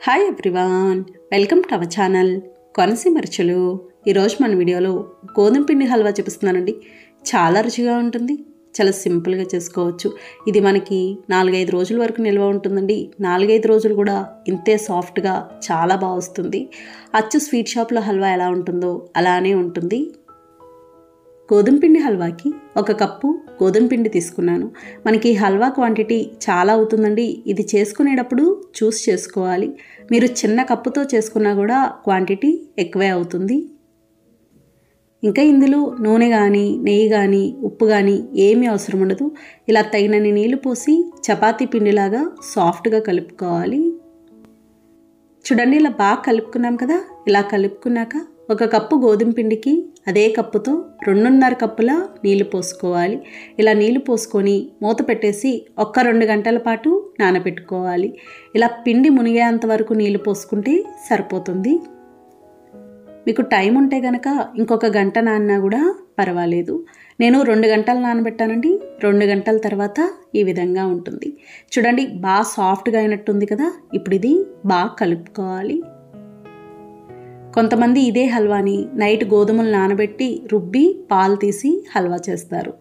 Hi everyone, welcome to our channel Konaseema రుచులు. ఈరోజు మన వీడియోలో గోధుమ పిండి హల్వా చూపిస్తున్నానండి. చాలా రుచిగా ఉంటుంది, చాలా సింపుల్గా చేసుకోవచ్చు. ఇది మనకి 4-5 రోజుల వరకు నిల్వ ఉంటుందండి. 4-5 రోజులు కూడా ఇంతే సాఫ్ట్గా చాలా బాగా వస్తుంది. అచ్చు స్వీట్ షాప్లో హల్వా ఎలా ఉంటుందో అలానే ఉంటుంది. గోధుమ పిండి హల్వాకి 1 కప్పు గోధుమ పిండి తీసుకున్నాను. మనకి హల్వా క్వాంటిటీ చాలా అవుతుందండి. ఇది చేసుకునేటప్పుడు చూస్ చేసుకోవాలి. మీరు చిన్న కప్పుతో చేసుకున్నా కూడా క్వాంటిటీ ఎక్కువే అవుతుంది. ఇంకా ఇందులో నూనె కానీ, నెయ్యి కానీ, ఉప్పు కానీ ఏమీ అవసరం ఉండదు. ఇలా తగినన్ని నీళ్లు పోసి చపాతీ పిండిలాగా సాఫ్ట్గా కలుపుకోవాలి. చూడండి, ఇలా బాగా కలుపుకున్నాం కదా. ఇలా కలుపుకున్నాక 1 కప్పు గోధుమ పిండికి అదే కప్పుతో 2.5 కప్పుల నీళ్లు పోసుకోవాలి. ఇలా నీళ్లు పోసుకొని మూత పెట్టేసి 1-2 గంటల పాటు నానబెట్టుకోవాలి. ఇలా పిండి మునిగేంత వరకు నీళ్లు పోసుకుంటే సరిపోతుంది. మీకు టైం ఉంటే కనుక ఇంకొక గంట నానినా కూడా పర్వాలేదు. నేను 2 గంటలు నానబెట్టానండి. 2 గంటల తర్వాత ఈ విధంగా ఉంటుంది. చూడండి, బాగా సాఫ్ట్గా అయినట్టుంది కదా. ఇప్పుడు ఇది బాగా కలుపుకోవాలి. కొంతమంది ఇదే హల్వాని నైట్ గోధుమలు నానబెట్టి రుబ్బి పాలు తీసి హల్వా చేస్తారు.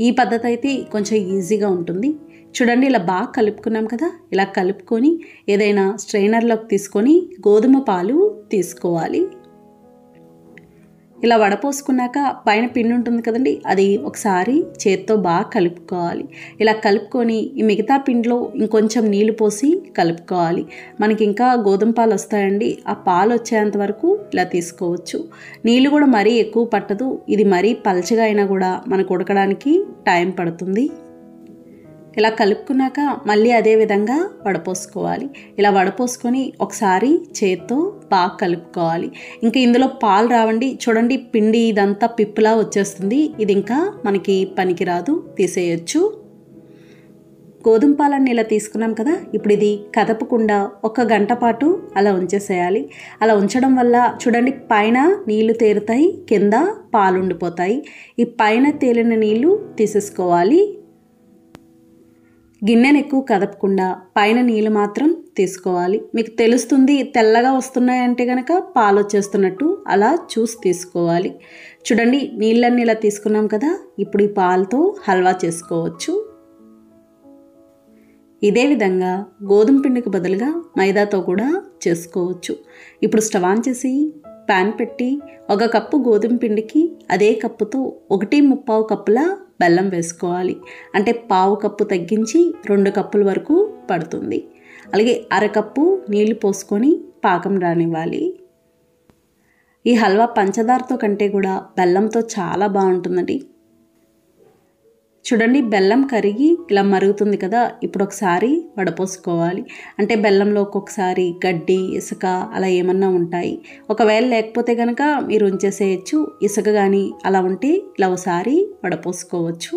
ఈ పద్ధతి అయితే కొంచెం ఈజీగా ఉంటుంది. చూడండి, ఇలా బాగా కలుపుకున్నాం కదా. ఇలా కలుపుకొని ఏదైనా స్ట్రైనర్లోకి తీసుకొని గోధుమ పాలు తీసుకోవాలి. ఇలా వడపోసుకున్నాక పైన పిండి ఉంటుంది కదండి, అది ఒకసారి చేత్తో బాగా కలుపుకోవాలి. ఇలా కలుపుకొని ఈ మిగతా పిండిలో ఇంకొంచెం నీళ్లు పోసి కలుపుకోవాలి. మనకి ఇంకా గోధుమ పాలు వస్తాయండి. ఆ పాలు వచ్చేంత వరకు ఇలా తీసుకోవచ్చు. నీళ్ళు కూడా మరీ ఎక్కువ పట్టదు. ఇది మరీ పల్చగా అయినా కూడా మనకు ఉడకడానికి టైం పడుతుంది. ఇలా కలుపుకున్నాక మళ్ళీ అదే విధంగా వడపోసుకోవాలి. ఇలా వడపోసుకొని ఒకసారి చేత్తో బాగా కలుపుకోవాలి. ఇంకా ఇందులో పాలు రావండి. చూడండి, పిండి ఇదంతా పిప్పులా వచ్చేస్తుంది. ఇది ఇంకా మనకి పనికిరాదు, తీసేయచ్చు. గోధుమ పాలన్నీ ఇలా తీసుకున్నాం కదా. ఇప్పుడు ఇది కదపకుండా 1 గంట పాటు అలా ఉంచేసేయాలి. అలా ఉంచడం వల్ల చూడండి, పైన నీళ్లు తేరుతాయి, కింద పాలు ఉండిపోతాయి. ఈ పైన తేలిన నీళ్లు తీసేసుకోవాలి. గిన్నెను ఎక్కువ కదపకుండా పైన నీళ్ళు మాత్రం తీసుకోవాలి. మీకు తెలుస్తుంది, తెల్లగా వస్తున్నాయంటే కనుక పాలు వచ్చేస్తున్నట్టు. అలా చూసి తీసుకోవాలి. చూడండి, నీళ్ళన్నీ ఇలా తీసుకున్నాం కదా. ఇప్పుడు ఈ పాలతో హల్వా చేసుకోవచ్చు. ఇదే విధంగా గోధుమ పిండికి బదులుగా మైదాతో కూడా చేసుకోవచ్చు. ఇప్పుడు స్టవ్ ఆన్ చేసి ప్యాన్ పెట్టి 1 కప్పు గోధుమ పిండికి అదే కప్పుతో 1.25 కప్పుల బెల్లం వేసుకోవాలి. అంటే 1/2 కప్పు తగ్గించి 2 కప్పుల వరకు పడుతుంది. అలాగే 1/2 కప్పు నీళ్లు పోసుకొని పాకం రానివ్వాలి. ఈ హల్వా పంచదారతో కంటే కూడా బెల్లంతో చాలా బాగుంటుందండి. చూడండి, బెల్లం కరిగి ఇలా మరుగుతుంది కదా. ఇప్పుడు ఒకసారి వడపోసుకోవాలి. అంటే బెల్లంలో ఒక్కొక్కసారి గడ్డి, ఇసుక అలా ఏమన్నా ఉంటాయి. ఒకవేళ లేకపోతే కనుక మీరు ఉంచేసేయచ్చు. ఇసుక కానీ అలా ఉంటే ఇలా ఒకసారి వడపోసుకోవచ్చు.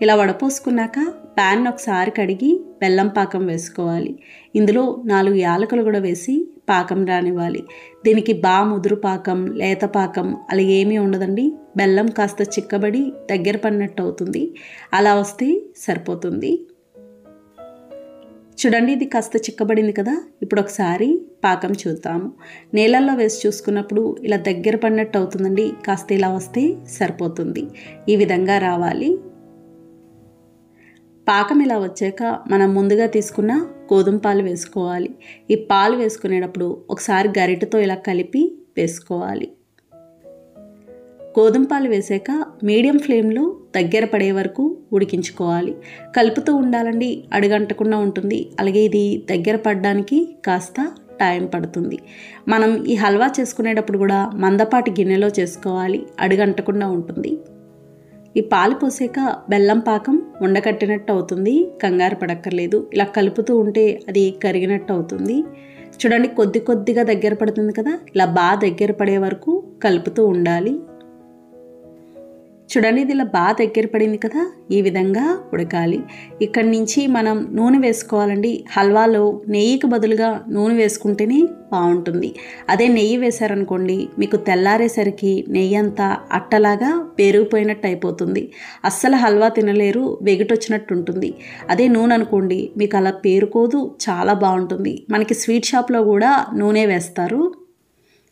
ఇలా వడపోసుకున్నాక ప్యాన్ ఒకసారి కడిగి బెల్లం పాకం వేసుకోవాలి. ఇందులో 4 యాలకులు కూడా వేసి పాకం రానివ్వాలి. దీనికి బాగా ముదురు పాకం, లేత పాకం అలా ఏమీ ఉండదండి. బెల్లం కాస్త చిక్కబడి దగ్గర పడినట్టు అవుతుంది. అలా వస్తే సరిపోతుంది. చూడండి, ఇది కాస్త చిక్కబడింది కదా. ఇప్పుడు ఒకసారి పాకం చూద్దాము. నీళ్ళల్లో వేసి చూసుకున్నప్పుడు ఇలా దగ్గర పడినట్టు అవుతుందండి. కాస్త ఇలా వస్తే సరిపోతుంది. ఈ విధంగా రావాలి. పాకం ఇలా వచ్చాక మనం ముందుగా తీసుకున్న గోధుమ పాలు వేసుకోవాలి. ఈ పాలు వేసుకునేటప్పుడు ఒకసారి గరిటెతో ఇలా కలిపి వేసుకోవాలి. గోధుమ పాలు వేసాక మీడియం ఫ్లేమ్లో దగ్గర పడే వరకు ఉడికించుకోవాలి. కలుపుతూ ఉండాలండి, అడుగంటకుండా ఉంటుంది. అలాగే ఇది దగ్గర పడడానికి కాస్త టైం పడుతుంది. మనం ఈ హల్వా చేసుకునేటప్పుడు కూడా మందపాటి గిన్నెలో చేసుకోవాలి, అడుగంటకుండా ఉంటుంది. ఈ పాలు పోసాక బెల్లం పాకం ఉండకట్టినట్టు అవుతుంది. కంగారు పడక్కర్లేదు. ఇలా కలుపుతూ ఉంటే అది కరిగినట్టు అవుతుంది. చూడండి, కొద్ది కొద్దిగా దగ్గర పడుతుంది కదా. ఇలా బాగా దగ్గర పడే వరకు కలుపుతూ ఉండాలి. చూడండి ఇది ఇలా బాగా దగ్గర పడింది కదా, ఈ విధంగా ఉడకాలి. ఇక్కడి నుంచి మనం నూనె వేసుకోవాలండి. హల్వాలో నెయ్యికి బదులుగా నూనె వేసుకుంటేనే బాగుంటుంది. అదే నెయ్యి వేశారనుకోండి మీకు తెల్లారేసరికి నెయ్యి అంతా అట్టలాగా పేరుకుపోయినట్టు అయిపోతుంది. అస్సలు హల్వా తినలేరు, వెగిటొచ్చినట్టు ఉంటుంది. అదే నూనె అనుకోండి మీకు అలా పేరుకోదు, చాలా బాగుంటుంది. మనకి స్వీట్ షాప్లో కూడా నూనె వేస్తారు.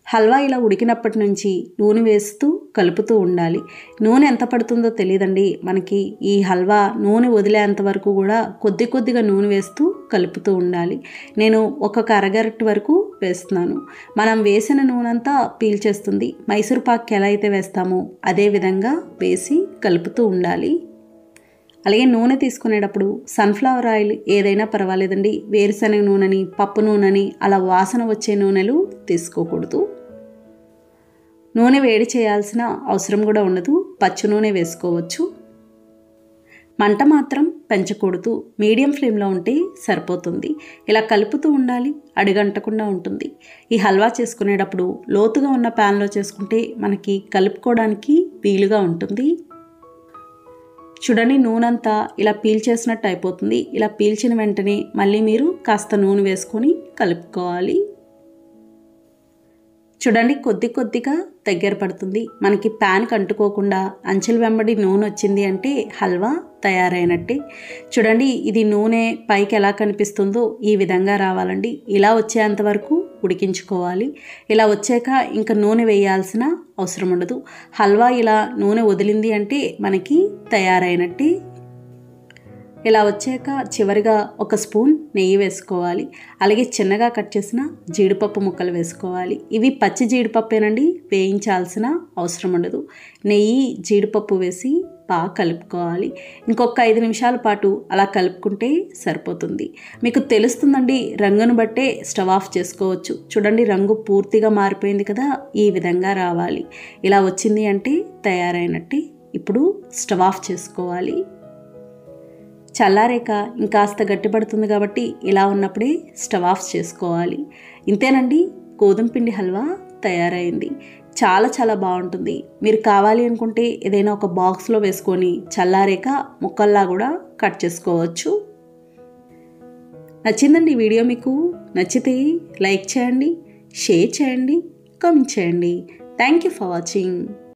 హల్వా ఇలా ఉడికినప్పటి నుంచి నూనె వేస్తూ కలుపుతూ ఉండాలి. నూనె ఎంత పడుతుందో తెలియదండి మనకి. ఈ హల్వా నూనె వదిలేంత వరకు కూడా కొద్ది కొద్దిగా నూనె వేస్తూ కలుపుతూ ఉండాలి. నేను ఒక అరగరిటె వరకు వేస్తున్నాను. మనం వేసిన నూనె అంతా పీల్చేస్తుంది. మైసూర్ పాక్కి ఎలా అయితే వేస్తామో అదే విధంగా వేసి కలుపుతూ ఉండాలి. అలాగే నూనె తీసుకునేటప్పుడు సన్ఫ్లవర్ ఆయిల్ ఏదైనా పర్వాలేదండి. వేరుశనగ నూనెని, పప్పు నూనెని అలా వాసన వచ్చే నూనెలు తీసుకోకూడదు. నూనె వేడి చేయాల్సిన అవసరం కూడా ఉండదు. పచ్చి నూనె వేసుకోవచ్చు. మంట మాత్రం పెంచకూడదు, మీడియం ఫ్లేమ్లో ఉంటే సరిపోతుంది. ఇలా కలుపుతూ ఉండాలి, అడుగంటకుండా ఉంటుంది. ఈ హల్వా చేసుకునేటప్పుడు లోతుగా ఉన్న ప్యాన్లో చేసుకుంటే మనకి కలుపుకోవడానికి వీలుగా ఉంటుంది. చూడండి నూనె అంతా ఇలా పీల్చేసినట్టు అయిపోతుంది. ఇలా పీల్చిన వెంటనే మళ్ళీ మీరు కాస్త నూనె వేసుకొని కలుపుకోవాలి. చూడండి కొద్ది కొద్దిగా దగ్గర పడుతుంది. మనకి ప్యాన్కి అంటుకోకుండా అంచుల వెంబడి నూనె వచ్చింది అంటే హల్వా తయారైనట్టే. చూడండి ఇది నూనె పైకి ఎలా కనిపిస్తుందో ఈ విధంగా రావాలండి. ఇలా వచ్చేంత వరకు ఉడికించుకోవాలి. ఇలా వచ్చాక ఇంకా నూనె వేయాల్సిన అవసరం ఉండదు. హల్వా ఇలా నూనె వదిలింది అంటే మనకి తయారైనట్టే. ఇలా వచ్చాక చివరిగా ఒక స్పూన్ నెయ్యి వేసుకోవాలి. అలాగే చిన్నగా కట్ చేసిన జీడిపప్పు ముక్కలు వేసుకోవాలి. ఇవి పచ్చి జీడిపప్పేనండి, వేయించాల్సిన అవసరం ఉండదు. నెయ్యి జీడిపప్పు వేసి బాగా కలుపుకోవాలి. ఇంకొక 5 నిమిషాల పాటు అలా కలుపుకుంటే సరిపోతుంది. మీకు తెలుస్తుందండి, రంగును బట్టే స్టవ్ ఆఫ్ చేసుకోవచ్చు. చూడండి రంగు పూర్తిగా మారిపోయింది కదా, ఈ విధంగా రావాలి. ఇలా వచ్చింది అంటే తయారైనట్టే. ఇప్పుడు స్టవ్ ఆఫ్ చేసుకోవాలి. చల్లారేక ఇంకాస్త గట్టిపడుతుంది కాబట్టి ఇలా ఉన్నప్పుడే స్టవ్ ఆఫ్ చేసుకోవాలి. ఇంతేనండి, గోధుమ పిండి హల్వా తయారైంది. చాలా చాలా బాగుంటుంది. మీరు కావాలి అనుకుంటే ఏదైనా ఒక బాక్స్లో వేసుకొని చల్లారేక ముక్కల్లా కూడా కట్ చేసుకోవచ్చు. నచ్చిందండి ఈ వీడియో? మీకు నచ్చితే లైక్ చేయండి, షేర్ చేయండి, కామెంట్ చేయండి. Thank you for watching.